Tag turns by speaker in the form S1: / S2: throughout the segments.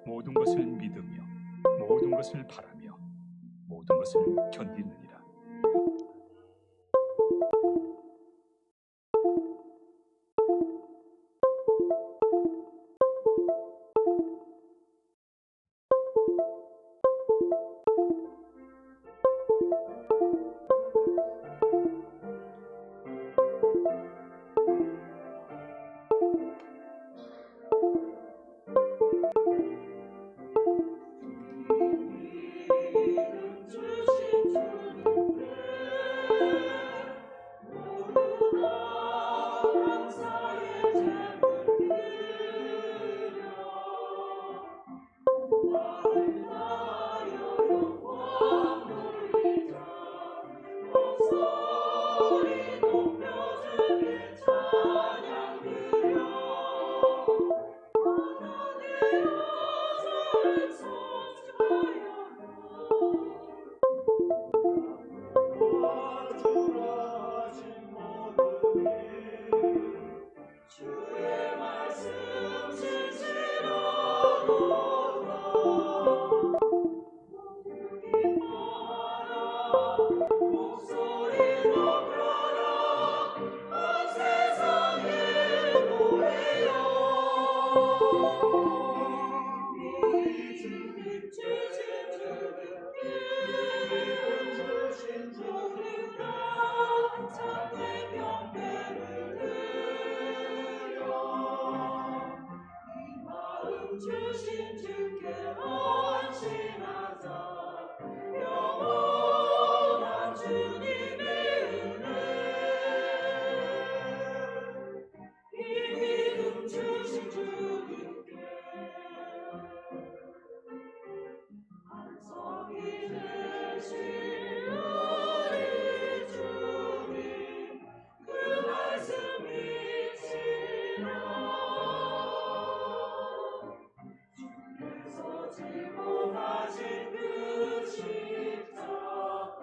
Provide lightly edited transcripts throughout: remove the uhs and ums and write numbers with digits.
S1: 모든 것을 믿으며 모든 것을 바라며 모든 것을 견디느니라.
S2: 주신 주께 헌신하자. 영원한 주님의 은혜, 이 믿음 주신 주님께 반석이 되신 우리 주님, 그 말씀 믿지라. 주께서 지고 가신 그 십자가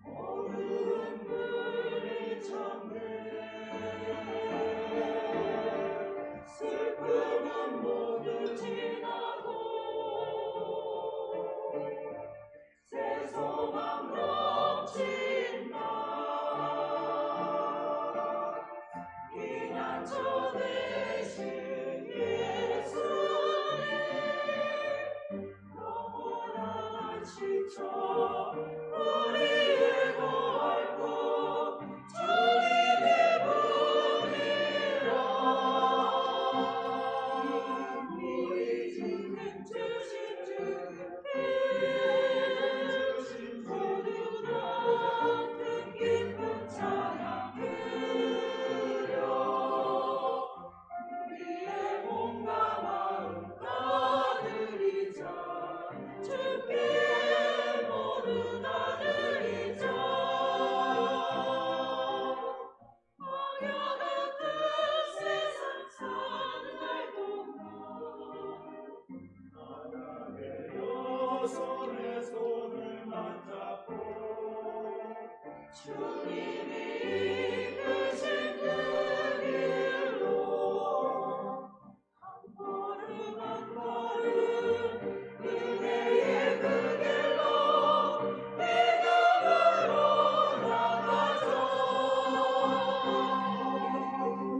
S2: 어두운 불이 쳤네. 슬픔은 모두 지나고 새 소망 넘친다. 피난처 되신 예수님, 영원한 안식처 우리의 걸고 주님의 분이라. 우리 주님 주신 주께 모두 다 뜻깊은 찬양 드려. 우리의 몸과 마음 나드리자. 주께 모두 나드리자. 막연한 뜻 세상 사는 날 동안 나가게여 손에 손을 맞잡고 주님이 이끄신 그 길로 한 걸음 한 걸음 은혜의 그 길로 믿음으로 나가자.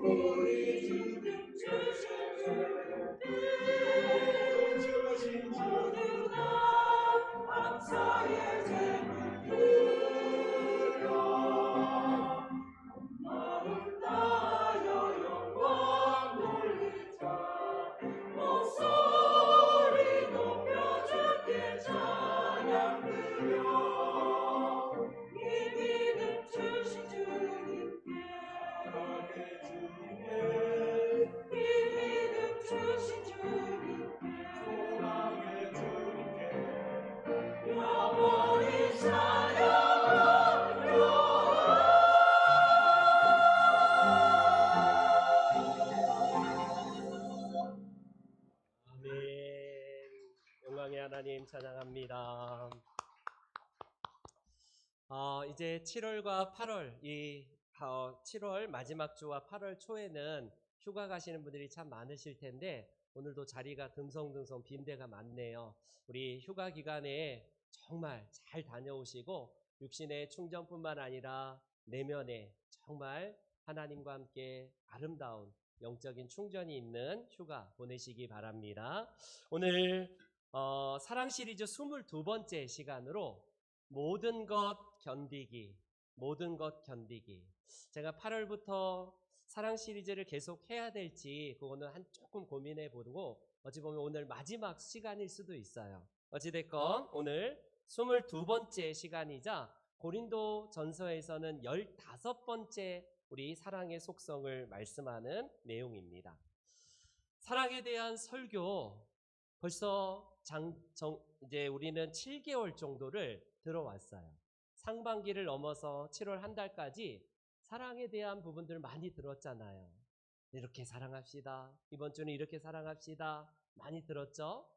S2: 우리 주님 주신 주님 모두 다 감사의 제물 드려. 마음 다하여 영광 돌리자. 목소리 높여 주께 찬양 드려. 이 믿음 주신 주님께 이 믿음 주신 주님께 영원히 찬양하며.
S3: 아멘. 영광의 하나님 찬양합니다. 이제 7월과 8월, 7월 마지막 주와 8월 초에는 휴가 가시는 분들이 참 많으실 텐데 오늘도 자리가 듬성듬성 빈 데가 많네요. 우리 휴가 기간에 정말 잘 다녀오시고 육신의 충전뿐만 아니라 내면에 정말 하나님과 함께 아름다운 영적인 충전이 있는 휴가 보내시기 바랍니다. 오늘 사랑 시리즈 22번째 시간으로 모든 것 견디기, 모든 것 견디기. 제가 8월부터 사랑 시리즈를 계속 해야 될지 그거는 조금 고민해 보고 어찌 보면 오늘 마지막 시간일 수도 있어요. 어찌됐건 오늘 22번째 시간이자 고린도 전서에서는 15번째 우리 사랑의 속성을 말씀하는 내용입니다. 사랑에 대한 설교 벌써 이제 우리는 7개월 정도를 들어왔어요. 상반기를 넘어서 7월 한 달까지 사랑에 대한 부분들을 많이 들었잖아요. 이렇게 사랑합시다. 이번 주는 이렇게 사랑합시다. 많이 들었죠?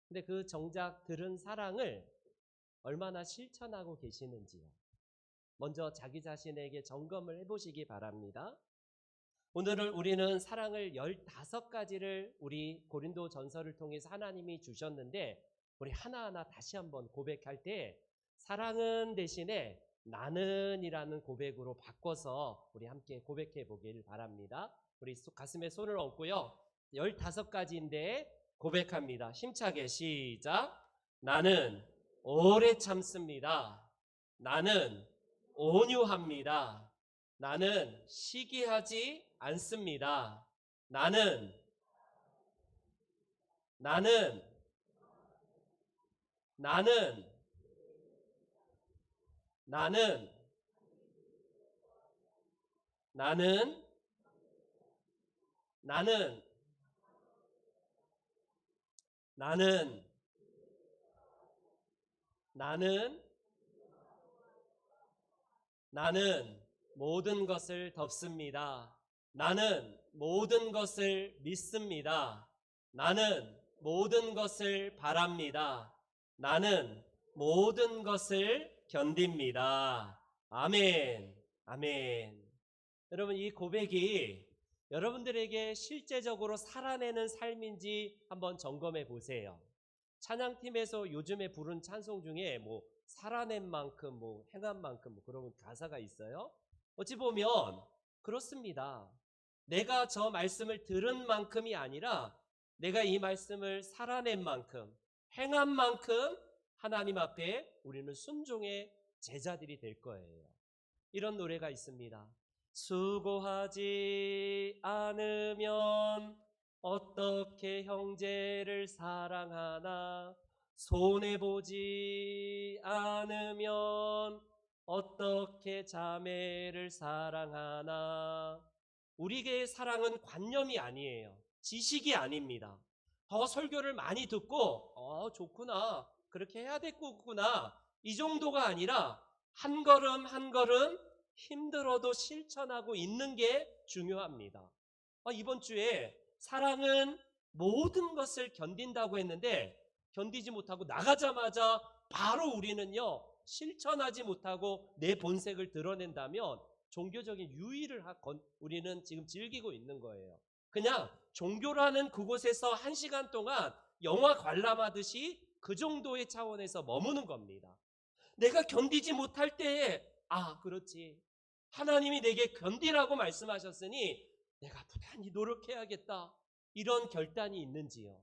S3: 근데 그 정작 들은 사랑을 얼마나 실천하고 계시는지요. 먼저 자기 자신에게 점검을 해보시기 바랍니다. 오늘은 우리는 사랑을 15가지를 우리 고린도 전서를 통해서 하나님이 주셨는데 우리 하나하나 다시 한번 고백할 때 사랑은 대신에 나는 이라는 고백으로 바꿔서 우리 함께 고백해 보길 바랍니다. 우리 가슴에 손을 얹고요. 15가지인데 고백합니다. 힘차게 시작. 나는 오래 참습니다. 나는 온유합니다. 나는 시기하지 않습니다. 나는 모든 것을 덮습니다. 나는 모든 것을 믿습니다. 나는 모든 것을 바랍니다. 나는 모든 것을 견딥니다. 아멘. 아멘. 여러분, 이 고백이 여러분들에게 실제적으로 살아내는 삶인지 한번 점검해 보세요. 찬양팀에서 요즘에 부른 찬송 중에 살아낸 만큼 행한 만큼 그런 가사가 있어요. 어찌 보면 그렇습니다. 내가 저 말씀을 들은 만큼이 아니라 내가 이 말씀을 살아낸 만큼, 행한 만큼 하나님 앞에 우리는 순종의 제자들이 될 거예요. 이런 노래가 있습니다. 수고하지 않으면 어떻게 형제를 사랑하나, 손해보지 않으면 어떻게 자매를 사랑하나. 우리에게 사랑은 관념이 아니에요. 지식이 아닙니다. 더 설교를 많이 듣고 좋구나, 그렇게 해야 되겠구나, 이 정도가 아니라 한 걸음 한 걸음 힘들어도 실천하고 있는 게 중요합니다. 이번 주에 사랑은 모든 것을 견딘다고 했는데 견디지 못하고 나가자마자 바로 우리는요 실천하지 못하고 내 본색을 드러낸다면 종교적인 유의를 우리는 지금 즐기고 있는 거예요. 그냥 종교라는 그곳에서 1시간 동안 영화 관람하듯이 그 정도의 차원에서 머무는 겁니다. 내가 견디지 못할 때에 그렇지, 하나님이 내게 견디라고 말씀하셨으니 내가 부단히 노력해야겠다, 이런 결단이 있는지요.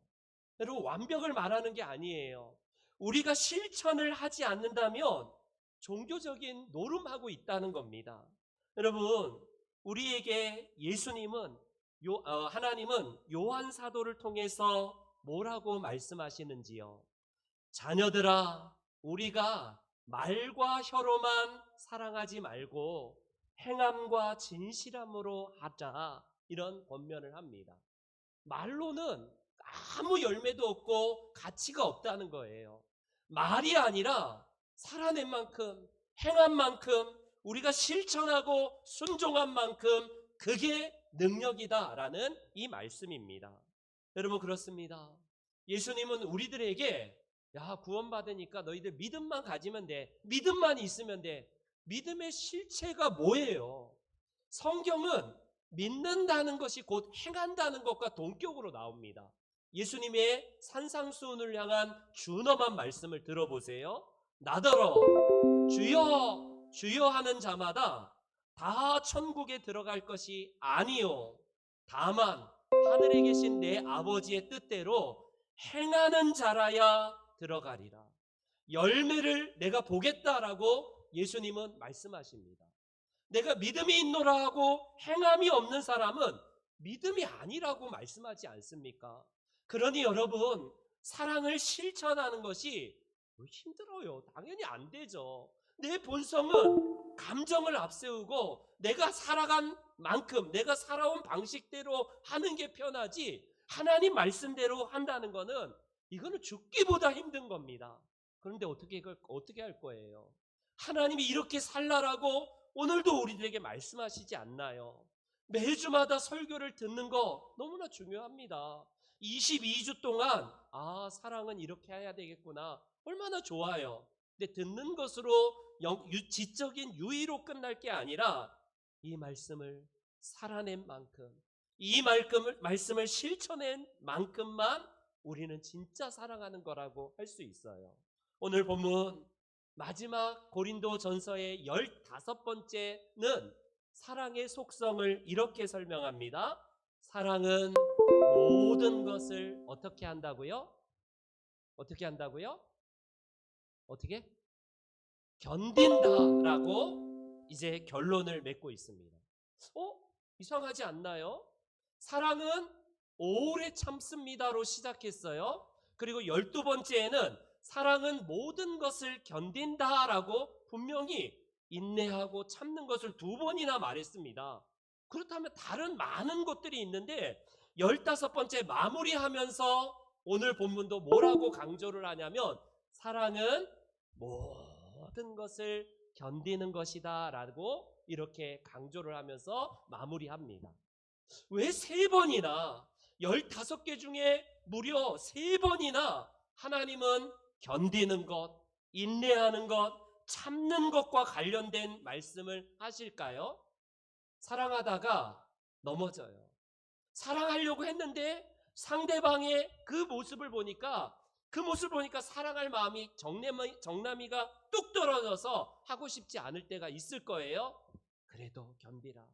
S3: 여러분, 완벽을 말하는 게 아니에요. 우리가 실천을 하지 않는다면 종교적인 노름하고 있다는 겁니다. 여러분, 우리에게 하나님은 요한 사도를 통해서 뭐라고 말씀하시는지요? 자녀들아, 우리가 말과 혀로만 사랑하지 말고 행함과 진실함으로 하자, 이런 권면을 합니다. 말로는 아무 열매도 없고 가치가 없다는 거예요. 말이 아니라 살아낸 만큼, 행한 만큼, 우리가 실천하고 순종한 만큼 그게 능력이다라는 이 말씀입니다. 여러분, 그렇습니다. 예수님은 우리들에게 구원받으니까 너희들 믿음만 가지면 돼, 믿음만 있으면 돼. 믿음의 실체가 뭐예요? 성경은 믿는다는 것이 곧 행한다는 것과 동격으로 나옵니다. 예수님의 산상수훈을 향한 준엄한 말씀을 들어보세요. 나더러 주여 주여 하는 자마다 다 천국에 들어갈 것이 아니요 다만 하늘에 계신 내 아버지의 뜻대로 행하는 자라야 들어가리라. 열매를 내가 보겠다라고 예수님은 말씀하십니다. 내가 믿음이 있노라 하고 행함이 없는 사람은 믿음이 아니라고 말씀하지 않습니까? 그러니 여러분, 사랑을 실천하는 것이 힘들어요. 당연히 안 되죠. 내 본성은 감정을 앞세우고 내가 살아간 만큼 내가 살아온 방식대로 하는 게 편하지, 하나님 말씀대로 한다는 거는 이거는 죽기보다 힘든 겁니다. 그런데 어떻게 할 거예요? 하나님이 이렇게 살라라고 오늘도 우리들에게 말씀하시지 않나요? 매주마다 설교를 듣는 거 너무나 중요합니다. 22주 동안 사랑은 이렇게 해야 되겠구나. 얼마나 좋아요. 근데 듣는 것으로 지적인 유의로 끝날 게 아니라 이 말씀을 살아낸 만큼, 이 말씀을 실천한 만큼만 우리는 진짜 사랑하는 거라고 할 수 있어요. 오늘 본문 마지막 고린도 전서의 15번째는 사랑의 속성을 이렇게 설명합니다. 사랑은 모든 것을 어떻게 한다고요? 어떻게 한다고요? 어떻게? 견딘다라고 이제 결론을 맺고 있습니다. 이상하지 않나요? 사랑은 오래 참습니다로 시작했어요. 그리고 12번째에는 사랑은 모든 것을 견딘다라고 분명히 인내하고 참는 것을 2번이나 말했습니다. 그렇다면 다른 많은 것들이 있는데 15번째 마무리하면서 오늘 본문도 뭐라고 강조를 하냐면 사랑은 모든 것을 견디는 것이다 라고 이렇게 강조를 하면서 마무리합니다. 왜 3번이나 15개 중에 무려 3번이나 하나님은 견디는 것, 인내하는 것, 참는 것과 관련된 말씀을 하실까요? 사랑하다가 넘어져요. 사랑하려고 했는데 상대방의 그 모습을 보니까 사랑할 마음이 정남이가 뚝 떨어져서 하고 싶지 않을 때가 있을 거예요. 그래도 견디라.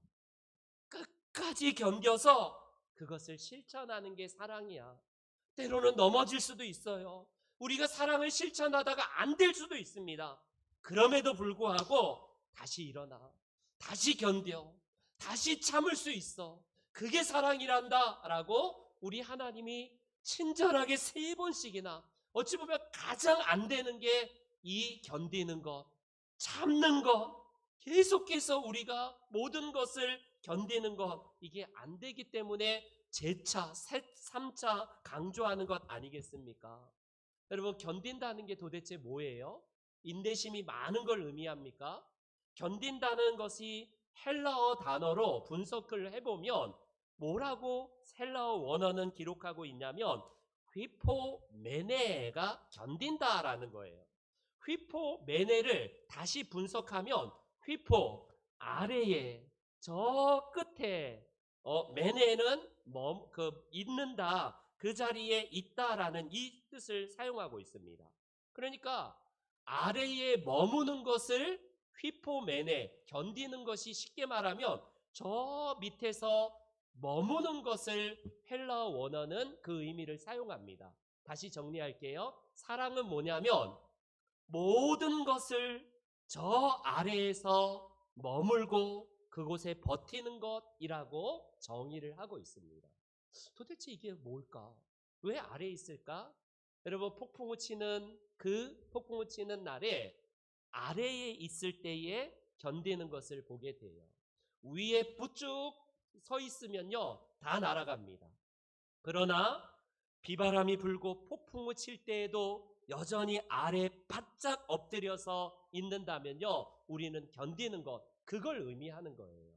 S3: 끝까지 견뎌서 그것을 실천하는 게 사랑이야. 때로는 넘어질 수도 있어요. 우리가 사랑을 실천하다가 안 될 수도 있습니다. 그럼에도 불구하고 다시 일어나, 다시 견뎌, 다시 참을 수 있어. 그게 사랑이란다 라고 우리 하나님이 친절하게 3번씩이나, 어찌 보면 가장 안 되는 게 이 견디는 것, 참는 것, 계속해서 우리가 모든 것을 견디는 것, 이게 안 되기 때문에 재차, 3차 강조하는 것 아니겠습니까? 여러분, 견딘다는 게 도대체 뭐예요? 인내심이 많은 걸 의미합니까? 견딘다는 것이 헬라어 단어로 분석을 해보면 뭐라고 헬라어 원어는 기록하고 있냐면 휘포메네가 견딘다라는 거예요. 휘포메네를 다시 분석하면 휘포 아래에 저 끝에 메네는 있는다, 그 자리에 있다라는 이 뜻을 사용하고 있습니다. 그러니까 아래에 머무는 것을 휘포메네, 견디는 것이 쉽게 말하면 저 밑에서 머무는 것을 헬라어 원어는 그 의미를 사용합니다. 다시 정리할게요. 사랑은 뭐냐면 모든 것을 저 아래에서 머물고 그곳에 버티는 것이라고 정의를 하고 있습니다. 도대체 이게 뭘까? 왜 아래에 있을까? 여러분, 폭풍우 치는 날에 아래에 있을 때에 견디는 것을 보게 돼요. 위에 부쭉 서 있으면요 다 날아갑니다. 그러나 비바람이 불고 폭풍우 칠 때에도 여전히 아래 바짝 엎드려서 있는다면요 우리는 견디는 것, 그걸 의미하는 거예요.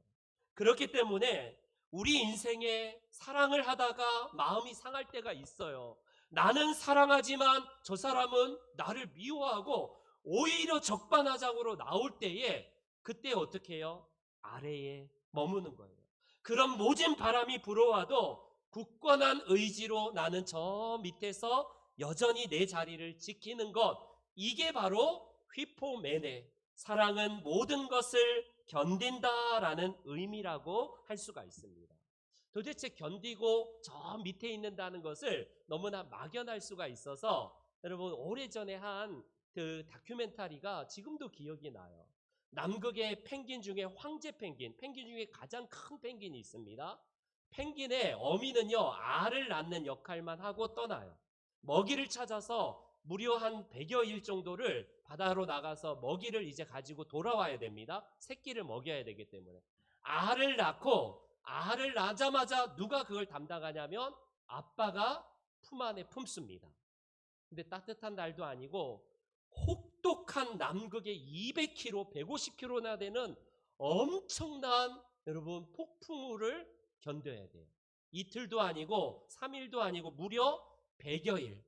S3: 그렇기 때문에 우리 인생에 사랑을 하다가 마음이 상할 때가 있어요. 나는 사랑하지만 저 사람은 나를 미워하고 오히려 적반하장으로 나올 때에 그때 어떻게 해요? 아래에 머무는 거예요. 그럼 모진 바람이 불어와도 굳건한 의지로 나는 저 밑에서 여전히 내 자리를 지키는 것, 이게 바로 휘포메네, 사랑은 모든 것을 견딘다라는 의미라고 할 수가 있습니다. 도대체 견디고 저 밑에 있는다는 것을 너무나 막연할 수가 있어서 여러분, 오래전에 한 그 다큐멘터리가 지금도 기억이 나요. 남극의 펭귄 중에 황제 펭귄, 펭귄 중에 가장 큰 펭귄이 있습니다. 펭귄의 어미는요, 알을 낳는 역할만 하고 떠나요. 먹이를 찾아서 무려 한 100여 일 정도를 바다로 나가서 먹이를 이제 가지고 돌아와야 됩니다. 새끼를 먹여야 되기 때문에. 알을 낳고, 알을 낳자마자 누가 그걸 담당하냐면 아빠가 품 안에 품습니다. 근데 따뜻한 날도 아니고 혹독한 남극의 200km, 150km나 되는 엄청난 여러분 폭풍우를 견뎌야 돼요. 이틀도 아니고 3일도 아니고 무려 100여 일,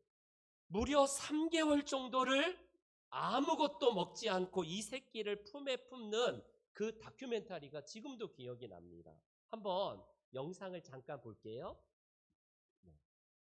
S3: 무려 3개월 정도를 아무것도 먹지 않고 이 새끼를 품에 품는 그 다큐멘터리가 지금도 기억이 납니다. 한번 영상을 잠깐 볼게요.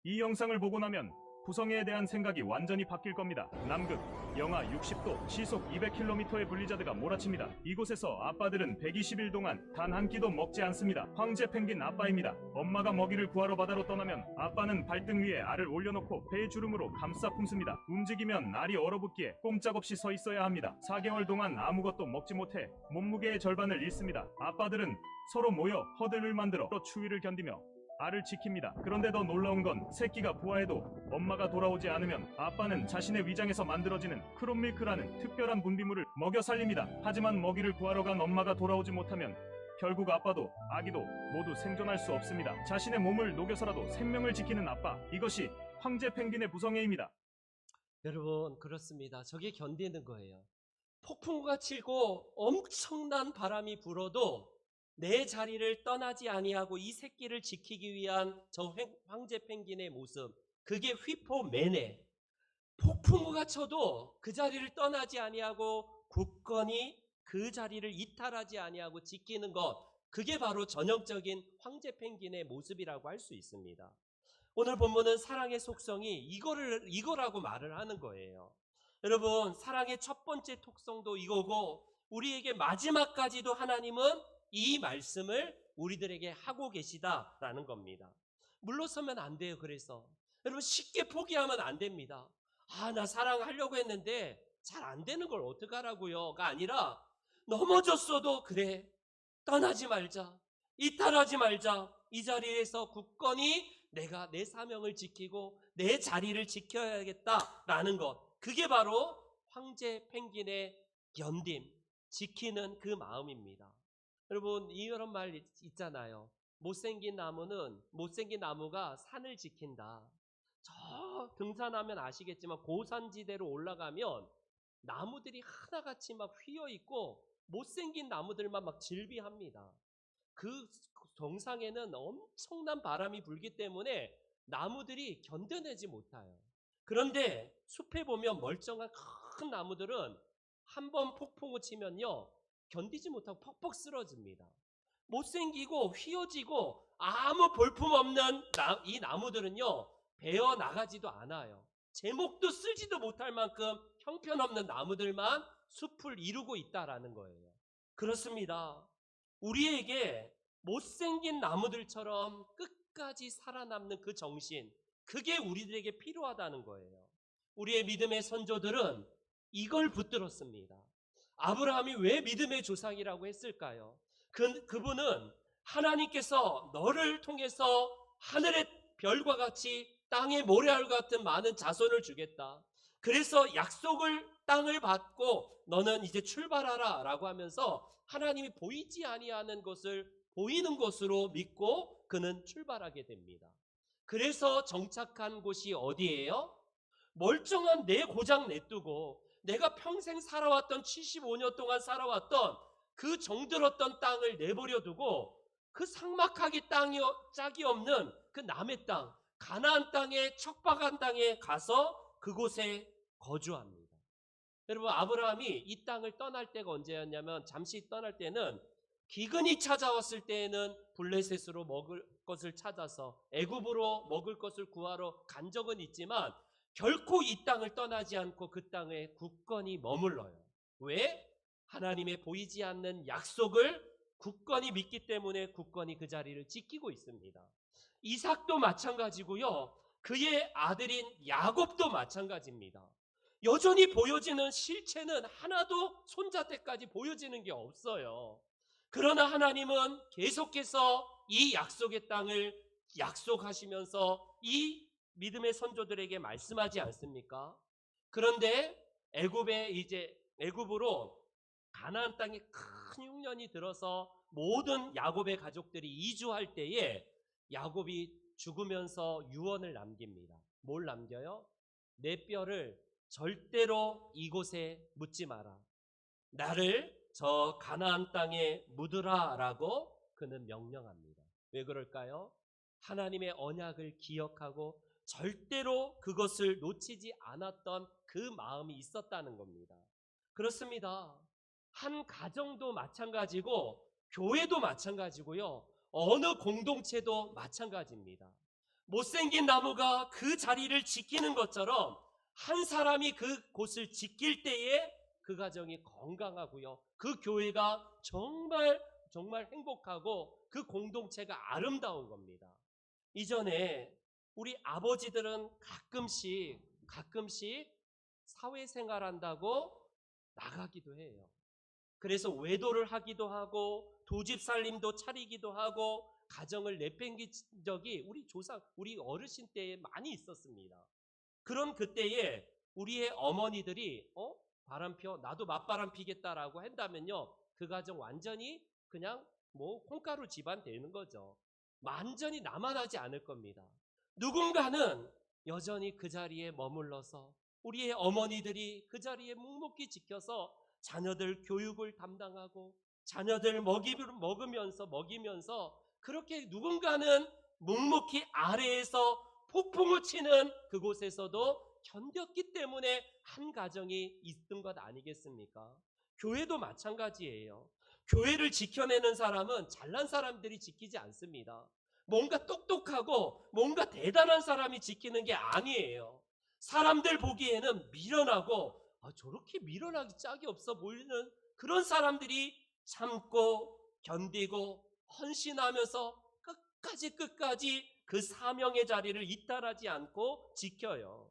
S1: 이 영상을 보고 나면 구성애에 대한 생각이 완전히 바뀔 겁니다. 남극, 영하 60도, 시속 200km의 블리자드가 몰아칩니다. 이곳에서 아빠들은 120일 동안 단 한 끼도 먹지 않습니다. 황제 펭귄 아빠입니다. 엄마가 먹이를 구하러 바다로 떠나면 아빠는 발등 위에 알을 올려놓고 배의 주름으로 감싸 품습니다. 움직이면 알이 얼어붙기에 꼼짝없이 서 있어야 합니다. 4개월 동안 아무것도 먹지 못해 몸무게의 절반을 잃습니다. 아빠들은 서로 모여 허들을 만들어 추위를 견디며 알을 지킵니다. 그런데 더 놀라운 건 새끼가 부화해도 엄마가 돌아오지 않으면 아빠는 자신의 위장에서 만들어지는 크롬밀크라는 특별한 분비물을 먹여 살립니다. 하지만 먹이를 구하러 간 엄마가 돌아오지 못하면 결국 아빠도 아기도 모두 생존할 수 없습니다. 자신의 몸을 녹여서라도 생명을 지키는 아빠, 이것이 황제 펭귄의 부성애입니다.
S3: 여러분, 그렇습니다. 저게 견디는 거예요. 폭풍우가 치고 엄청난 바람이 불어도 내 자리를 떠나지 아니하고 이 새끼를 지키기 위한 저 황제 펭귄의 모습, 그게 휘포메네. 폭풍우가 쳐도 그 자리를 떠나지 아니하고 굳건히 그 자리를 이탈하지 아니하고 지키는 것, 그게 바로 전형적인 황제 펭귄의 모습이라고 할 수 있습니다. 오늘 본문은 사랑의 속성이 이거라고 말을 하는 거예요. 여러분, 사랑의 첫 번째 속성도 이거고, 우리에게 마지막까지도 하나님은 이 말씀을 우리들에게 하고 계시다라는 겁니다. 물러서면 안 돼요. 그래서 여러분, 쉽게 포기하면 안 됩니다. 나 사랑하려고 했는데 잘 안 되는 걸 어떡하라고요가 아니라, 넘어졌어도 그래, 떠나지 말자, 이탈하지 말자, 이 자리에서 굳건히 내가 내 사명을 지키고 내 자리를 지켜야겠다라는 것, 그게 바로 황제 펭귄의 견딤, 지키는 그 마음입니다. 여러분, 이런 말 있잖아요. 못생긴 나무가 산을 지킨다. 저 등산하면 아시겠지만 고산지대로 올라가면 나무들이 하나같이 막 휘어있고 못생긴 나무들만 막 질비합니다. 그 정상에는 엄청난 바람이 불기 때문에 나무들이 견뎌내지 못해요. 그런데 숲에 보면 멀쩡한 큰 나무들은 한번 폭풍우 치면요, 견디지 못하고 퍽퍽 쓰러집니다. 못생기고 휘어지고 아무 볼품없는 이 나무들은요, 베어 나가지도 않아요. 제목도 쓰지도 못할 만큼 형편없는 나무들만 숲을 이루고 있다라는 거예요. 그렇습니다. 우리에게 못생긴 나무들처럼 끝까지 살아남는 그 정신, 그게 우리들에게 필요하다는 거예요. 우리의 믿음의 선조들은 이걸 붙들었습니다. 아브라함이 왜 믿음의 조상이라고 했을까요? 그분은 하나님께서 너를 통해서 하늘의 별과 같이 땅의 모래알 같은 많은 자손을 주겠다. 그래서 땅을 받고 너는 이제 출발하라 라고 하면서 하나님이 보이지 아니하는 것을 보이는 것으로 믿고 그는 출발하게 됩니다. 그래서 정착한 곳이 어디예요? 멀쩡한 내 고장 내두고 내가 평생 살아왔던 75년 동안 살아왔던 그 정들었던 땅을 내버려 두고 그 삭막하게 짝이 없는 그 남의 땅, 가나안 땅에, 척박한 땅에 가서 그곳에 거주합니다. 여러분, 아브라함이 이 땅을 떠날 때가 언제였냐면, 잠시 떠날 때는 기근이 찾아왔을 때에는 블레셋으로 먹을 것을 찾아서 애굽으로 먹을 것을 구하러 간 적은 있지만 결코 이 땅을 떠나지 않고 그 땅에 굳건히 머물러요. 왜? 하나님의 보이지 않는 약속을 굳건히 믿기 때문에 굳건히 그 자리를 지키고 있습니다. 이삭도 마찬가지고요. 그의 아들인 야곱도 마찬가지입니다. 여전히 보여지는 실체는 하나도 손자 때까지 보여지는 게 없어요. 그러나 하나님은 계속해서 이 약속의 땅을 약속하시면서 이 믿음의 선조들에게 말씀하지 않습니까? 그런데 애굽으로 가나안 땅에 큰 흉년이 들어서 모든 야곱의 가족들이 이주할 때에 야곱이 죽으면서 유언을 남깁니다. 뭘 남겨요? 내 뼈를 절대로 이곳에 묻지 마라. 나를 저 가나안 땅에 묻으라라고 그는 명령합니다. 왜 그럴까요? 하나님의 언약을 기억하고 절대로 그것을 놓치지 않았던 그 마음이 있었다는 겁니다. 그렇습니다. 한 가정도 마찬가지고 교회도 마찬가지고요. 어느 공동체도 마찬가지입니다. 못생긴 나무가 그 자리를 지키는 것처럼 한 사람이 그 곳을 지킬 때에 그 가정이 건강하고요. 그 교회가 정말 행복하고 그 공동체가 아름다운 겁니다. 이전에 우리 아버지들은 가끔씩 사회생활 한다고 나가기도 해요. 그래서 외도를 하기도 하고 도집 살림도 차리기도 하고 가정을 내팽긴 적이 우리 어르신 때에 많이 있었습니다. 그런 그때에 우리의 어머니들이 바람 펴 나도 맞바람 피겠다라고 한다면요, 그 가정 완전히 그냥 콩가루 집안 되는 거죠. 완전히 남아나지 않을 겁니다. 누군가는 여전히 그 자리에 머물러서 우리의 어머니들이 그 자리에 묵묵히 지켜서 자녀들 교육을 담당하고 자녀들 먹이면서 그렇게 누군가는 묵묵히 아래에서 폭풍을 치는 그곳에서도 견뎠기 때문에 한 가정이 있던 것 아니겠습니까? 교회도 마찬가지예요. 교회를 지켜내는 사람은 잘난 사람들이 지키지 않습니다. 뭔가 똑똑하고 뭔가 대단한 사람이 지키는 게 아니에요. 사람들 보기에는 미련하고 저렇게 미련하기 짝이 없어 보이는 그런 사람들이 참고 견디고 헌신하면서 끝까지 그 사명의 자리를 이탈하지 않고 지켜요.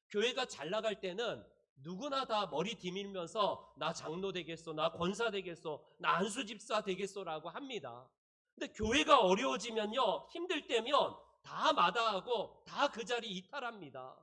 S3: 교회가 잘 나갈 때는 누구나 다 머리 디밀면서 나 장로 되겠소, 나 권사 되겠소, 나 안수집사 되겠소라고 합니다. 근데 교회가 어려워지면요, 힘들 때면 다 마다하고 다 그 자리 이탈합니다.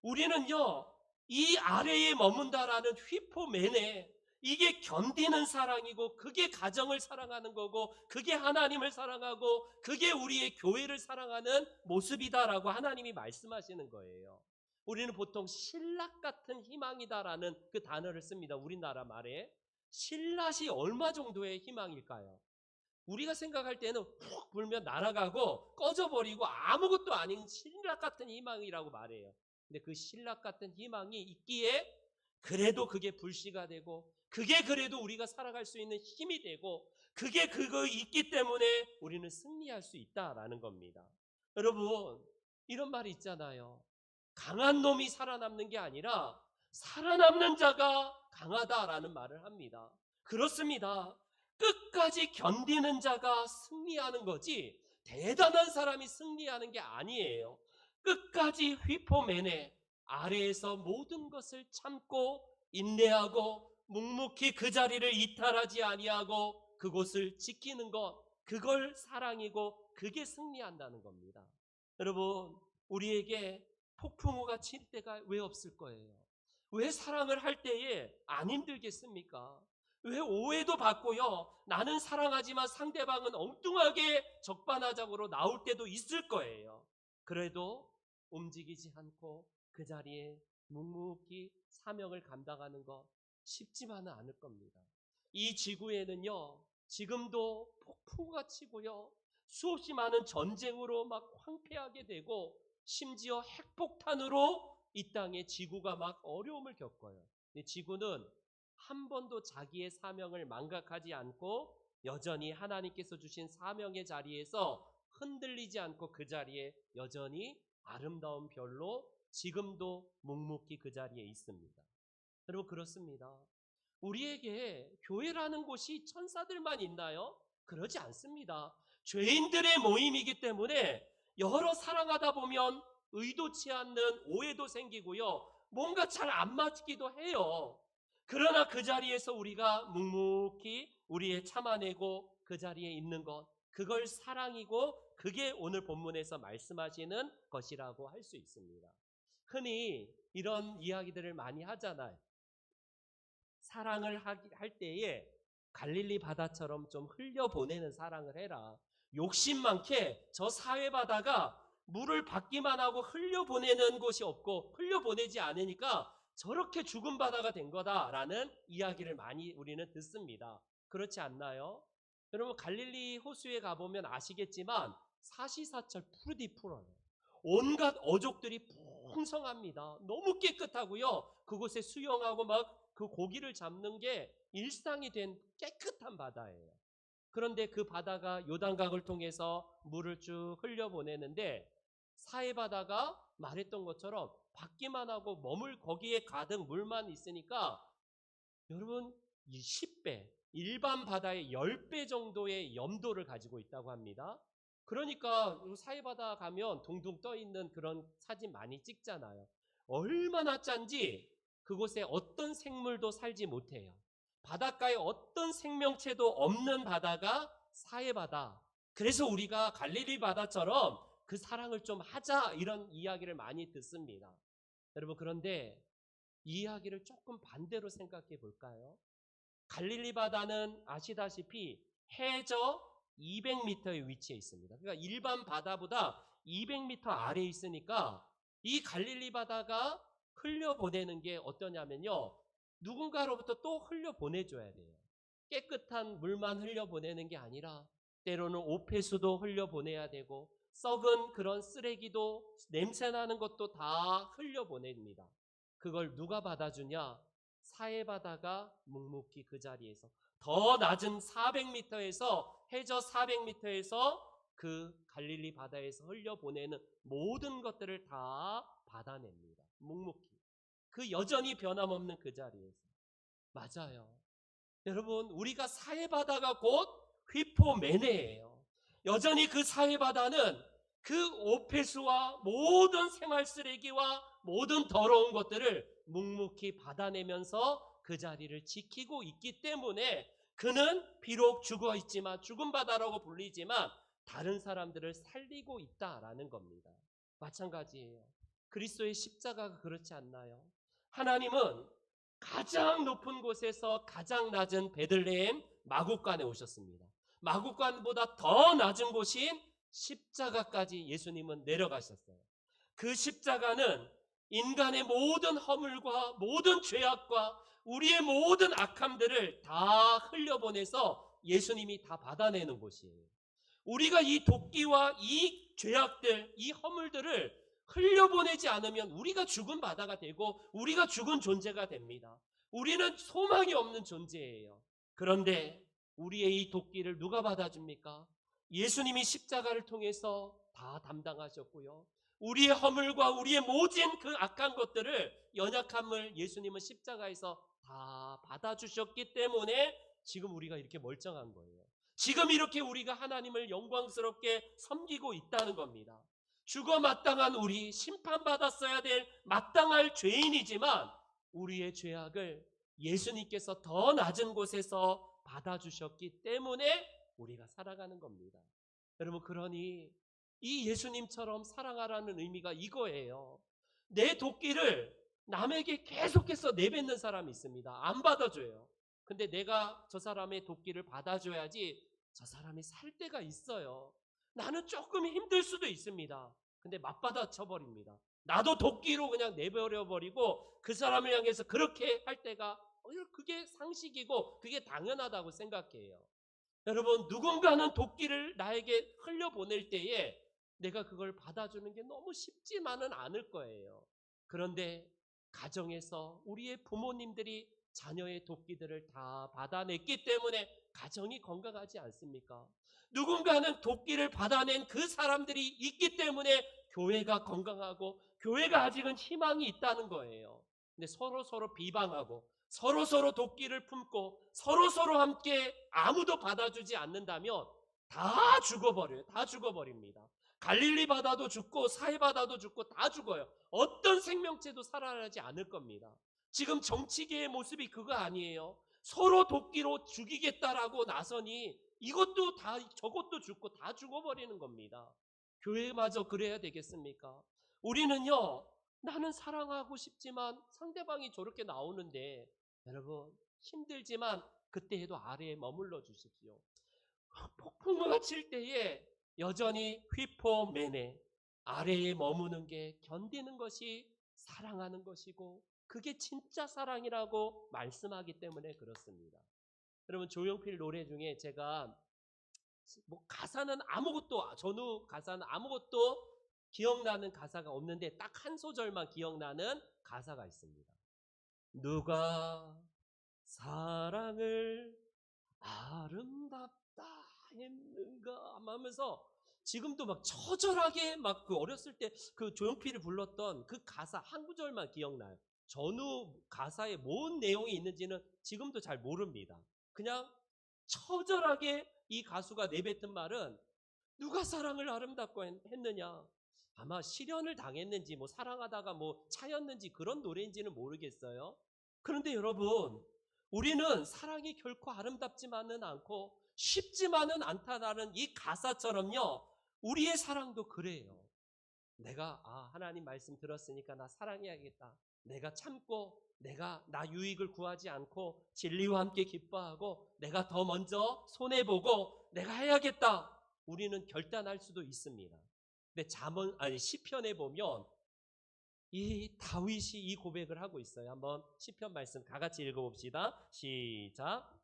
S3: 우리는요, 이 아래에 머문다라는 휘포맨에 이게 견디는 사랑이고 그게 가정을 사랑하는 거고 그게 하나님을 사랑하고 그게 우리의 교회를 사랑하는 모습이다라고 하나님이 말씀하시는 거예요. 우리는 보통 신락 같은 희망이다라는 그 단어를 씁니다. 우리나라 말에. 신락이 얼마 정도의 희망일까요? 우리가 생각할 때는 훅 불면 날아가고 꺼져버리고 아무것도 아닌 신락 같은 희망이라고 말해요. 근데 그 신락 같은 희망이 있기에 그래도 그게 불씨가 되고 그게 그래도 우리가 살아갈 수 있는 힘이 되고 그게 그거 있기 때문에 우리는 승리할 수 있다라는 겁니다. 여러분, 이런 말이 있잖아요. 강한 놈이 살아남는 게 아니라 살아남는 자가 강하다라는 말을 합니다. 그렇습니다. 끝까지 견디는 자가 승리하는 거지 대단한 사람이 승리하는 게 아니에요. 끝까지 휘포맨에 아래에서 모든 것을 참고 인내하고 묵묵히 그 자리를 이탈하지 아니하고 그곳을 지키는 것, 그걸 사랑이고 그게 승리한다는 겁니다. 여러분, 우리에게 폭풍우가 칠 때가 왜 없을 거예요? 왜 사랑을 할 때에 안 힘들겠습니까? 왜 오해도 받고요, 나는 사랑하지만 상대방은 엉뚱하게 적반하장으로 나올 때도 있을 거예요. 그래도 움직이지 않고 그 자리에 묵묵히 사명을 감당하는 것 쉽지만은 않을 겁니다. 이 지구에는요, 지금도 폭풍우가 치고요, 수없이 많은 전쟁으로 막 황폐하게 되고 심지어 핵폭탄으로 이 땅에 지구가 막 어려움을 겪어요. 근데 지구는 한 번도 자기의 사명을 망각하지 않고 여전히 하나님께서 주신 사명의 자리에서 흔들리지 않고 그 자리에 여전히 아름다운 별로 지금도 묵묵히 그 자리에 있습니다. 여러분, 그렇습니다. 우리에게 교회라는 곳이 천사들만 있나요? 그러지 않습니다. 죄인들의 모임이기 때문에 여러 사랑하다 보면 의도치 않는 오해도 생기고요. 뭔가 잘 안 맞기도 해요. 그러나 그 자리에서 우리가 묵묵히 우리의 참아내고 그 자리에 있는 것, 그걸 사랑이고 그게 오늘 본문에서 말씀하시는 것이라고 할 수 있습니다. 흔히 이런 이야기들을 많이 하잖아요. 사랑을 할 때에 갈릴리 바다처럼 좀 흘려보내는 사랑을 해라. 욕심 많게 저 사회바다가 물을 받기만 하고 흘려보내는 곳이 없고 흘려보내지 않으니까 저렇게 죽은 바다가 된 거다라는 이야기를 많이 우리는 듣습니다. 그렇지 않나요? 여러분, 갈릴리 호수에 가보면 아시겠지만 사시사철 푸르디 풀어요. 온갖 어족들이 풍성합니다. 너무 깨끗하고요. 그곳에 수영하고 막 그 고기를 잡는 게 일상이 된 깨끗한 바다예요. 그런데 그 바다가 요단강을 통해서 물을 쭉 흘려보내는데 사해바다가 말했던 것처럼 받기만 하고 머물 거기에 가득 물만 있으니까 여러분, 이 10배, 일반 바다의 10배 정도의 염도를 가지고 있다고 합니다. 그러니까 사해바다 가면 둥둥 떠 있는 그런 사진 많이 찍잖아요. 얼마나 짠지 그곳에 어떤 생물도 살지 못해요. 바닷가에 어떤 생명체도 없는 바다가 사해바다. 그래서 우리가 갈릴리 바다처럼 그 사랑을 좀 하자, 이런 이야기를 많이 듣습니다. 여러분, 그런데 이 이야기를 조금 반대로 생각해 볼까요? 갈릴리 바다는 아시다시피 해저 200m의 위치에 있습니다. 그러니까 일반 바다보다 200m 아래에 있으니까 이 갈릴리 바다가 흘려보내는 게 어떠냐면요, 누군가로부터 또 흘려보내줘야 돼요. 깨끗한 물만 흘려보내는 게 아니라 때로는 오폐수도 흘려보내야 되고 썩은 그런 쓰레기도, 냄새나는 것도 다 흘려보냅니다. 그걸 누가 받아주냐? 사해바다가 묵묵히 그 자리에서 더 낮은 400m에서 해저 400m에서 그 갈릴리 바다에서 흘려보내는 모든 것들을 다 받아냅니다. 묵묵히. 그 여전히 변함없는 그 자리에서. 맞아요. 여러분, 우리가 사해바다가 곧 휘포메네예요. 여전히 그 사해바다는 그 오폐수와 모든 생활 쓰레기와 모든 더러운 것들을 묵묵히 받아내면서 그 자리를 지키고 있기 때문에 그는 비록 죽어 있지만, 죽은 바다라고 불리지만 다른 사람들을 살리고 있다라는 겁니다. 마찬가지예요. 그리스도의 십자가가 그렇지 않나요? 하나님은 가장 높은 곳에서 가장 낮은 베들레헴 마구간에 오셨습니다. 마구간보다 더 낮은 곳인 십자가까지 예수님은 내려가셨어요. 그 십자가는 인간의 모든 허물과 모든 죄악과 우리의 모든 악함들을 다 흘려보내서 예수님이 다 받아내는 곳이에요. 우리가 이 도끼와 이 죄악들, 이 허물들을 흘려보내지 않으면 우리가 죽은 바다가 되고 우리가 죽은 존재가 됩니다. 우리는 소망이 없는 존재예요. 그런데 우리의 이 도끼를 누가 받아줍니까? 예수님이 십자가를 통해서 다 담당하셨고요. 우리의 허물과 우리의 모진 그 악한 것들을, 연약함을 예수님은 십자가에서 다 받아주셨기 때문에 지금 우리가 이렇게 멀쩡한 거예요. 지금 이렇게 우리가 하나님을 영광스럽게 섬기고 있다는 겁니다. 죽어 마땅한 우리, 심판받았어야 될 마땅할 죄인이지만 우리의 죄악을 예수님께서 더 낮은 곳에서 받아주셨기 때문에 우리가 살아가는 겁니다. 여러분, 그러니 이 예수님처럼 사랑하라는 의미가 이거예요. 내 도끼를 남에게 계속해서 내뱉는 사람이 있습니다. 안 받아줘요. 근데 내가 저 사람의 도끼를 받아줘야지 저 사람이 살 때가 있어요. 나는 조금 힘들 수도 있습니다. 근데 맞받아 쳐버립니다. 나도 도끼로 그냥 내버려버리고 그 사람을 향해서 그렇게 할 때가, 그게 상식이고 그게 당연하다고 생각해요. 여러분, 누군가는 도끼를 나에게 흘려보낼 때에 내가 그걸 받아주는 게 너무 쉽지만은 않을 거예요. 그런데 가정에서 우리의 부모님들이 자녀의 도끼들을 다 받아냈기 때문에 가정이 건강하지 않습니까? 누군가는 도끼를 받아낸 그 사람들이 있기 때문에 교회가 건강하고 교회가 아직은 희망이 있다는 거예요. 근데 서로 비방하고 서로 도끼를 품고 서로 함께 아무도 받아주지 않는다면 다 죽어버려요. 다 죽어버립니다. 갈릴리 바다도 죽고 사해 바다도 죽고 다 죽어요. 어떤 생명체도 살아나지 않을 겁니다. 지금 정치계의 모습이 그거 아니에요. 서로 도끼로 죽이겠다라고 나서니 이것도 다 저것도 죽고 다 죽어버리는 겁니다. 교회마저 그래야 되겠습니까? 우리는요, 나는 사랑하고 싶지만 상대방이 저렇게 나오는데 여러분 힘들지만 그때에도 아래에 머물러 주십시오. 폭풍우가 칠 때에 여전히 휘포매네 아래에 머무는 게 견디는 것이 사랑하는 것이고 그게 진짜 사랑이라고 말씀하기 때문에 그렇습니다. 여러분 조용필 노래 중에 제가 뭐 가사는 아무것도 전후 가사는 아무것도 기억나는 가사가 없는데 딱 한 소절만 기억나는 가사가 있습니다. 누가 사랑을 아름답다 했는가 하면서 지금도 막 처절하게 막 그 어렸을 때 그 조용필이 불렀던 그 가사 한 구절만 기억나요. 전후 가사에 뭔 내용이 있는지는 지금도 잘 모릅니다. 그냥 처절하게 이 가수가 내뱉은 말은 누가 사랑을 아름답고 했느냐. 아마 실연을 당했는지 뭐 사랑하다가 뭐 차였는지 그런 노래인지는 모르겠어요. 그런데 여러분 우리는 사랑이 결코 아름답지만은 않고 쉽지만은 않다라는 이 가사처럼요. 우리의 사랑도 그래요. 내가 하나님 말씀 들었으니까 나 사랑해야겠다. 내가 참고 내가 나 유익을 구하지 않고 진리와 함께 기뻐하고 내가 더 먼저 손해보고 내가 해야겠다. 우리는 결단할 수도 있습니다. 근데 시편에 보면 이 다윗이 이 고백을 하고 있어요. 한번 시편 말씀 다 같이 읽어봅시다. 시작.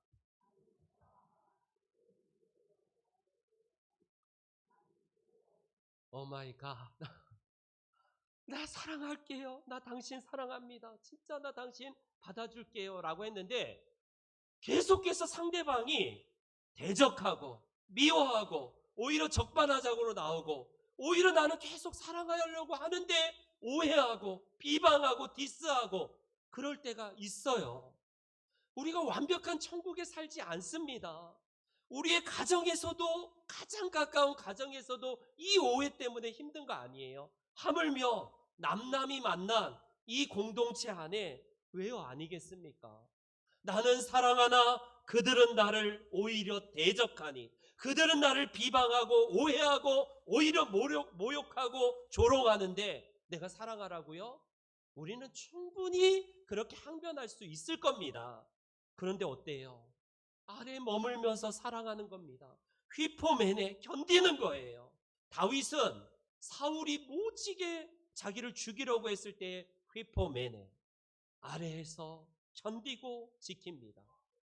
S3: 오 마이 갓. 나 사랑할게요. 나 당신 사랑합니다. 진짜 나 당신 받아줄게요. 라고 했는데 계속해서 상대방이 대적하고 미워하고 오히려 적반하장으로 나오고 오히려 나는 계속 사랑하려고 하는데 오해하고 비방하고 디스하고 그럴 때가 있어요. 우리가 완벽한 천국에 살지 않습니다. 우리의 가정에서도 가장 가까운 가정에서도 이 오해 때문에 힘든 거 아니에요? 하물며 남남이 만난 이 공동체 안에 왜요 아니겠습니까? 나는 사랑하나 그들은 나를 오히려 대적하니 그들은 나를 비방하고 오해하고 오히려 모욕하고 조롱하는데 내가 사랑하라고요? 우리는 충분히 그렇게 항변할 수 있을 겁니다. 그런데 어때요? 아래 머물면서 사랑하는 겁니다. 휘포맨에 견디는 거예요. 다윗은 사울이 모지게 자기를 죽이려고 했을 때 휘포맨에 아래에서 견디고 지킵니다.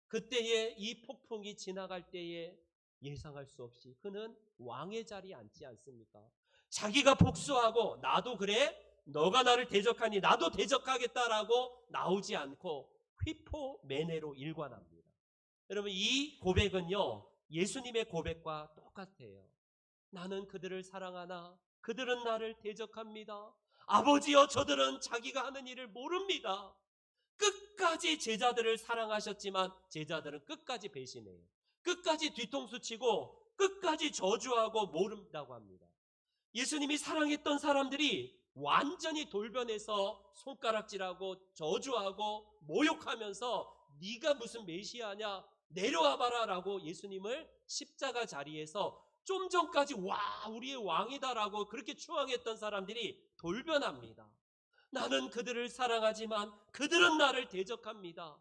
S3: 그때에 이 폭풍이 지나갈 때에 예상할 수 없이 그는 왕의 자리에 앉지 않습니까? 자기가 복수하고 나도 그래? 너가 나를 대적하니 나도 대적하겠다라고 나오지 않고 휘포매네로 일관합니다. 여러분 이 고백은요 예수님의 고백과 똑같아요. 나는 그들을 사랑하나 그들은 나를 대적합니다. 아버지여 저들은 자기가 하는 일을 모릅니다. 끝까지 제자들을 사랑하셨지만 제자들은 끝까지 배신해요. 끝까지 뒤통수 치고 끝까지 저주하고 모른다고 합니다. 예수님이 사랑했던 사람들이 완전히 돌변해서 손가락질하고 저주하고 모욕하면서 네가 무슨 메시아냐 내려와봐라 라고 예수님을 십자가 자리에서 좀 전까지 와 우리의 왕이다라고 그렇게 추앙했던 사람들이 돌변합니다. 나는 그들을 사랑하지만 그들은 나를 대적합니다.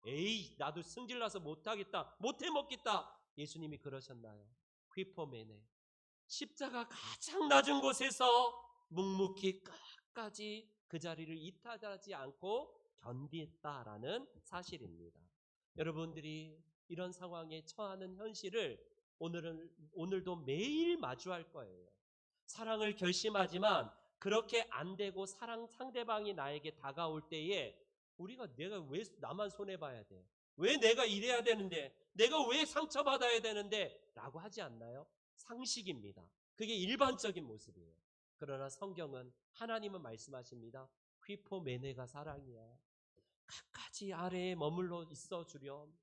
S3: 에이 나도 승질나서 못하겠다 못해먹겠다 예수님이 그러셨나요? 휘포맨에 십자가 가장 낮은 곳에서 묵묵히 끝까지 그 자리를 이탈하지 않고 견딘다라는 사실입니다. 여러분들이 이런 상황에 처하는 현실을 오늘도 매일 마주할 거예요. 사랑을 결심하지만 그렇게 안 되고 상대방이 나에게 다가올 때에 내가 왜 나만 손해봐야 돼? 왜 내가 이래야 되는데? 내가 왜 상처받아야 되는데? 라고 하지 않나요? 상식입니다. 그게 일반적인 모습이에요. 그러나 성경은, 하나님은 말씀하십니다. 휘포메네가 사랑이야. 갖가지 아래에 머물러 있어 주렴.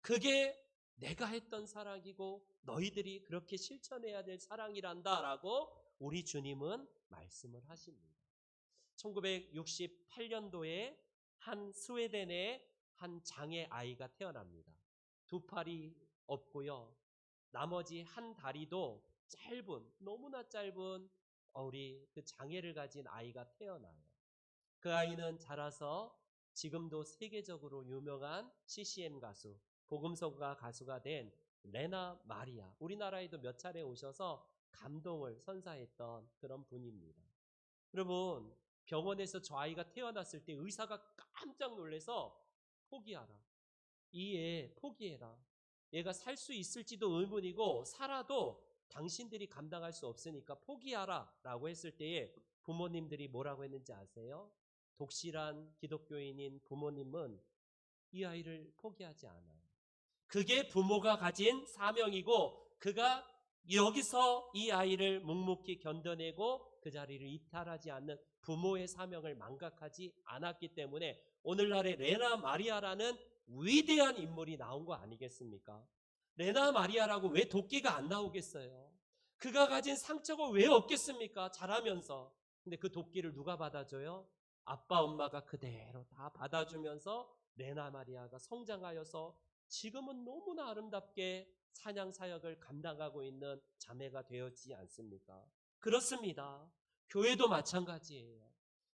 S3: 그게 내가 했던 사랑이고 너희들이 그렇게 실천해야 될 사랑이란다 라고 우리 주님은 말씀을 하십니다. 1968년도에 한 스웨덴의 한 장애 아이가 태어납니다. 두 팔이 없고요. 나머지 한 다리도 너무나 짧은 우리 그 장애를 가진 아이가 태어나요. 그 아이는 자라서 지금도 세계적으로 유명한 CCM 가수, 복음성가 가수가 된 레나 마리아, 우리나라에도 몇 차례 오셔서 감동을 선사했던 그런 분입니다. 여러분, 병원에서 저 아이가 태어났을 때 의사가 깜짝 놀라서 포기하라. 이 애 포기해라. 얘가 살 수 있을지도 의문이고 살아도 당신들이 감당할 수 없으니까 포기하라 라고 했을 때에 부모님들이 뭐라고 했는지 아세요? 독실한 기독교인인 부모님은 이 아이를 포기하지 않아요. 그게 부모가 가진 사명이고 그가 여기서 이 아이를 묵묵히 견뎌내고 그 자리를 이탈하지 않는 부모의 사명을 망각하지 않았기 때문에 오늘날의 레나 마리아라는 위대한 인물이 나온 거 아니겠습니까? 레나 마리아라고 왜 도끼가 안 나오겠어요? 그가 가진 상처가 왜 없겠습니까? 자라면서. 근데 그 도끼를 누가 받아줘요? 아빠 엄마가 그대로 다 받아주면서 레나 마리아가 성장하여서 지금은 너무나 아름답게 찬양 사역을 감당하고 있는 자매가 되었지 않습니까? 그렇습니다. 교회도 마찬가지예요.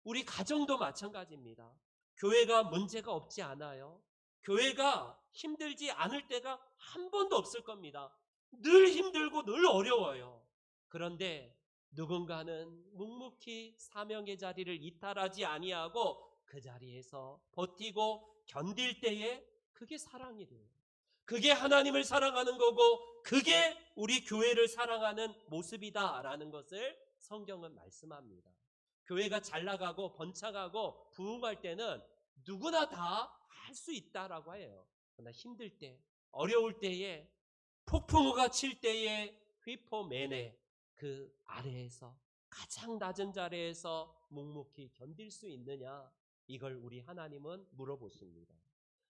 S3: 우리 가정도 마찬가지입니다. 교회가 문제가 없지 않아요. 교회가 힘들지 않을 때가 한 번도 없을 겁니다. 늘 힘들고 늘 어려워요. 그런데 누군가는 묵묵히 사명의 자리를 이탈하지 아니하고 그 자리에서 버티고 견딜 때에 그게 사랑이 돼요. 그게 하나님을 사랑하는 거고 그게 우리 교회를 사랑하는 모습이다라는 것을 성경은 말씀합니다. 교회가 잘 나가고 번창하고 부흥할 때는 누구나 다 할 수 있다라고 해요. 그러나 힘들 때, 어려울 때에, 폭풍우가 칠 때에 휘포메네 그 아래에서 가장 낮은 자리에서 묵묵히 견딜 수 있느냐, 이걸 우리 하나님은 물어보십니다.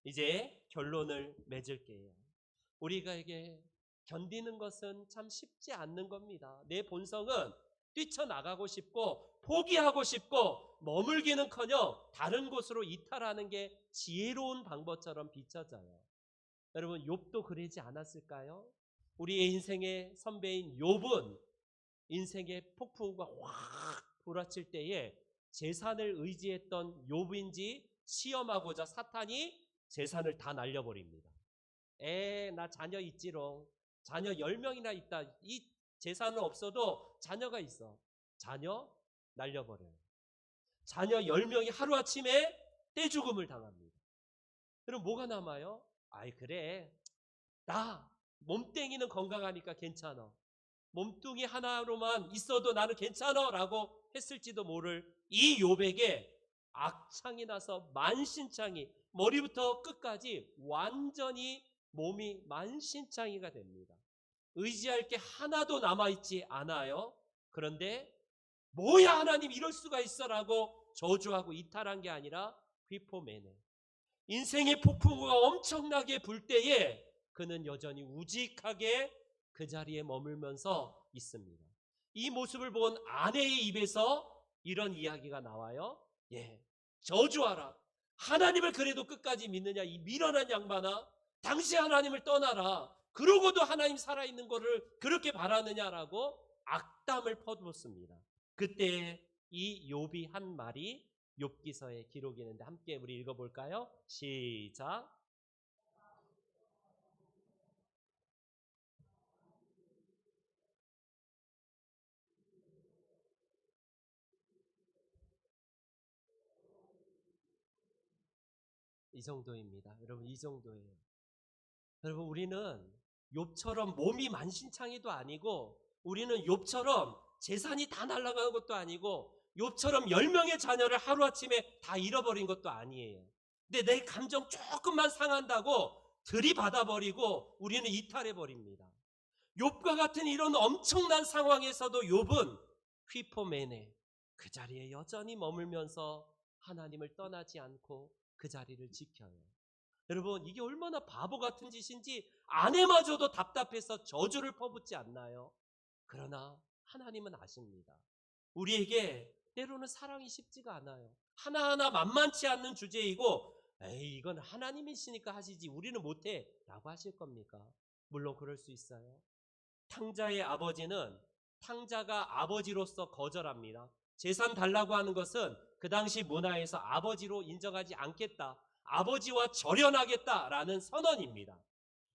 S3: 이제 결론을 맺을게요. 우리가에게 견디는 것은 참 쉽지 않는 겁니다. 내 본성은 뛰쳐나가고 싶고 포기하고 싶고 머물기는커녕 다른 곳으로 이탈하는 게 지혜로운 방법처럼 비춰져요. 여러분, 욥도 그러지 않았을까요? 우리의 인생의 선배인 욥은 인생의 폭풍우가 확 몰아칠 때에 재산을 의지했던 욥인지 시험하고자 사탄이 재산을 다 날려버립니다. 나 자녀 있지롱. 자녀 10명이나 있다. 이 재산은 없어도 자녀가 있어. 자녀 날려버려요. 자녀 10명이 하루아침에 떼죽음을 당합니다. 그럼 뭐가 남아요? 아이 그래, 나 몸뚱이는 건강하니까 괜찮아. 몸뚱이 하나로만 있어도 나는 괜찮아 라고 했을지도 모를 이 욥에게 악창이 나서 만신창이, 머리부터 끝까지 완전히 몸이 만신창이가 됩니다. 의지할 게 하나도 남아있지 않아요. 그런데 뭐야 하나님 이럴 수가 있어라고 저주하고 이탈한 게 아니라 휘포메네, 인생의 폭풍우가 엄청나게 불 때에 그는 여전히 우직하게 그 자리에 머물면서 있습니다. 이 모습을 본 아내의 입에서 이런 이야기가 나와요. 저주하라. 하나님을 그래도 끝까지 믿느냐 이 미련한 양반아. 당시 하나님을 떠나라. 그러고도 하나님 살아있는 거를 그렇게 바라느냐라고 악담을 퍼붓습니다. 그때 이 욥이 한 말이 욥기서에 기록이 있는데 함께 우리 읽어볼까요? 시작. 이 정도입니다. 여러분, 이 정도예요. 여러분, 우리는 욥처럼 몸이 만신창이도 아니고, 우리는 욥처럼 재산이 다 날아가는 것도 아니고, 욥처럼 10명의 자녀를 하루아침에 다 잃어버린 것도 아니에요. 근데 내 감정 조금만 상한다고 들이받아버리고 우리는 이탈해버립니다. 욥과 같은 이런 엄청난 상황에서도 욥은 휘포메네 그 자리에 여전히 머물면서 하나님을 떠나지 않고 그 자리를 지켜요. 여러분, 이게 얼마나 바보 같은 짓인지 아내마저도 답답해서 저주를 퍼붓지 않나요? 그러나 하나님은 아십니다. 우리에게 때로는 사랑이 쉽지가 않아요. 하나하나 만만치 않는 주제이고, 에이, 이건 하나님이시니까 하시지 우리는 못해 라고 하실 겁니까? 물론 그럴 수 있어요. 탕자의 아버지는 탕자가 아버지로서 거절합니다. 재산 달라고 하는 것은 그 당시 문화에서 아버지로 인정하지 않겠다, 아버지와 절연하겠다라는 선언입니다.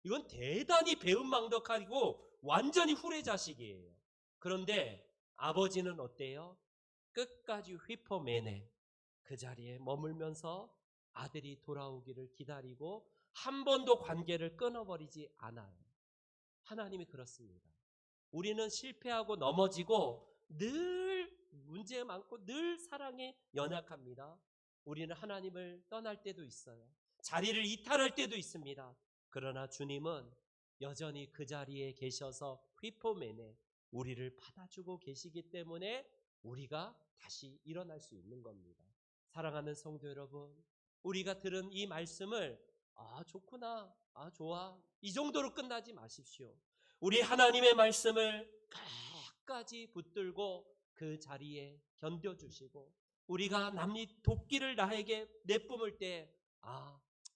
S3: 이건 대단히 배은망덕하고 완전히 후레자식이에요. 그런데 아버지는 어때요? 끝까지 휘퍼매네 그 자리에 머물면서 아들이 돌아오기를 기다리고 한 번도 관계를 끊어버리지 않아요. 하나님이 그렇습니다. 우리는 실패하고 넘어지고 늘 문제 많고 늘 사랑에 연약합니다. 우리는 하나님을 떠날 때도 있어요. 자리를 이탈할 때도 있습니다. 그러나 주님은 여전히 그 자리에 계셔서 휘포맨에 우리를 받아주고 계시기 때문에 우리가 다시 일어날 수 있는 겁니다. 사랑하는 성도 여러분, 우리가 들은 이 말씀을 좋구나, 좋아, 이 정도로 끝나지 마십시오. 우리 하나님의 말씀을 끝까지 붙들고 그 자리에 견뎌주시고, 우리가 남이 도끼를 나에게 내뿜을 때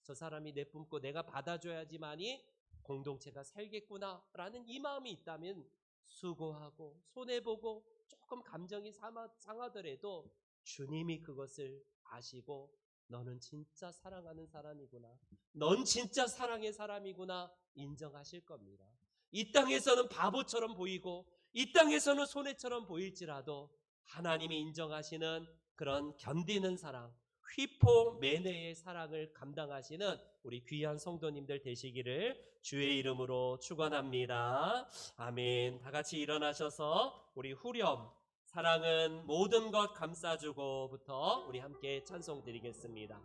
S3: 저 사람이 내뿜고 내가 받아줘야지만이 공동체가 살겠구나 라는 이 마음이 있다면 수고하고 손해보고 조금 감정이 상하더라도 주님이 그것을 아시고 너는 진짜 사랑하는 사람이구나, 넌 진짜 사랑의 사람이구나 인정하실 겁니다. 이 땅에서는 바보처럼 보이고 이 땅에서는 손해처럼 보일지라도 하나님이 인정하시는 그런 견디는 사랑, 휘포메네의 사랑을 감당하시는 우리 귀한 성도님들 되시기를 주의 이름으로 축원합니다. 아멘. 다 같이 일어나셔서 우리 후렴 사랑은 모든 것 감싸주고부터 우리 함께 찬송 드리겠습니다.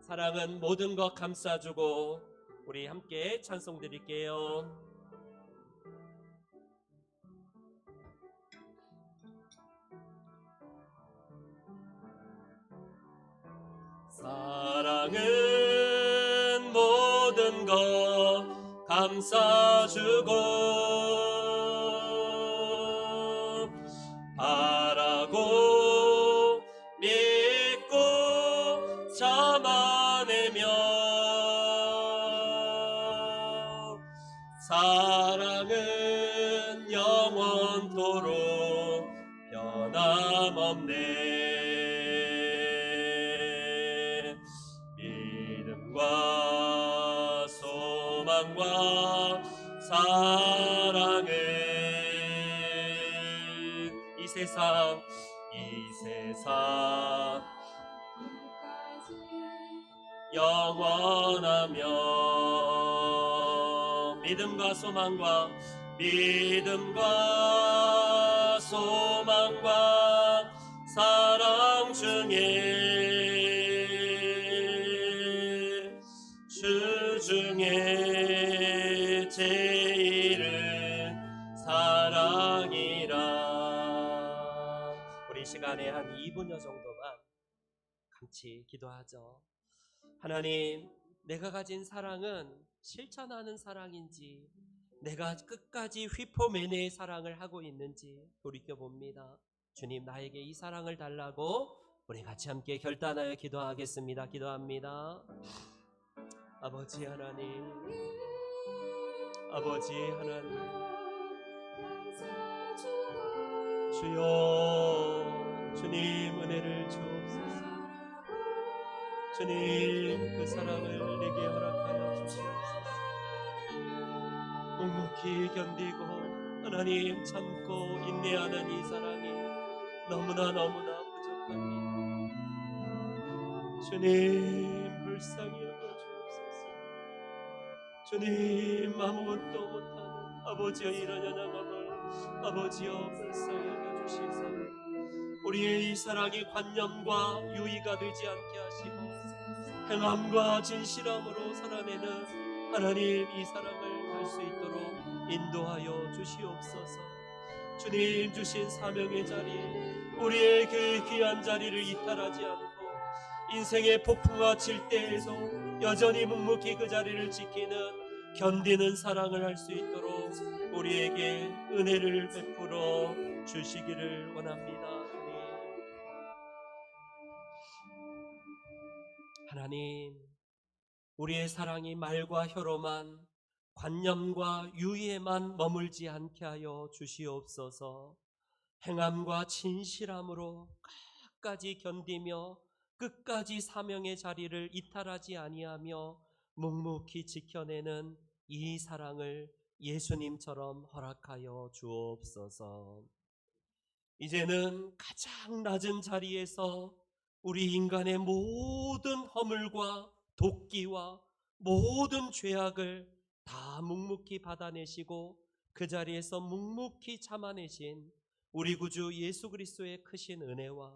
S3: 사랑은 모든 것 감싸주고 우리 함께 찬송 드릴게요. 사랑은 모든 것 감싸주고 바라고 믿고 참아내며 사랑은 영원토록 변함없네. 믿음과 소망과 사랑은 이 세상 영원하며 믿음과 소망과 사랑 중에 주 중에 제일은 사랑이라. 우리 시간에 한 2분여 정도만 같이 기도하죠. 하나님, 내가 가진 사랑은 실천하는 사랑인지 내가 끝까지 휘포메네의 사랑을 하고 있는지 돌이켜봅니다. 주님, 나에게 이 사랑을 달라고 우리 같이 함께 결단하여 기도하겠습니다. 기도합니다. 아버지 하나님, 아버지 하나님, 주여, 주님 은혜를 주옵소서. 주님 그 사랑을 내게 허락하여 주시옵소서. 묵묵히 견디고 하나님 참고 인내하는 이 사랑이 너무나 부족합니다. 주님 불쌍히 여겨 주옵소서. 주님 아무것도 못하는 아버지여 이런 연약함을 아버지여 불쌍히 여겨 주시사 우리의 이 사랑이 관념과 유의가 되지 않게 하시고 행함과 진실함으로 살아내는 하나님, 이 사랑을 할 수 있도록 인도하여 주시옵소서. 주님 주신 사명의 자리, 우리의 그 귀한 자리를 이탈하지 않고 인생의 폭풍과 칠 때에도 여전히 묵묵히 그 자리를 지키는 견디는 사랑을 할 수 있도록 우리에게 은혜를 베풀어 주시기를 원합니다. 하나님, 우리의 사랑이 말과 혀로만, 관념과 유의에만 머물지 않게 하여 주시옵소서. 행함과 진실함으로 끝까지 견디며 끝까지 사명의 자리를 이탈하지 아니하며 묵묵히 지켜내는 이 사랑을 예수님처럼 허락하여 주옵소서. 이제는 가장 낮은 자리에서 우리 인간의 모든 허물과 도끼와 모든 죄악을 다 묵묵히 받아내시고 그 자리에서 묵묵히 참아내신 우리 구주 예수 그리스도의 크신 은혜와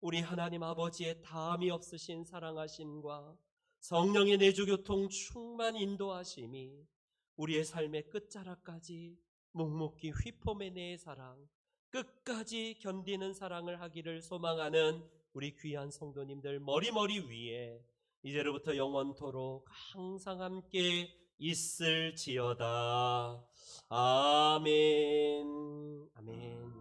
S3: 우리 하나님 아버지의 다함이 없으신 사랑하심과 성령의 내주교통 충만 인도하심이 우리의 삶의 끝자락까지 묵묵히 휘포매내의 사랑, 끝까지 견디는 사랑을 하기를 소망하는 우리 귀한 성도님들 머리머리 위에 이제로부터 영원토록 항상 함께 있을지어다. 아멘. 아멘.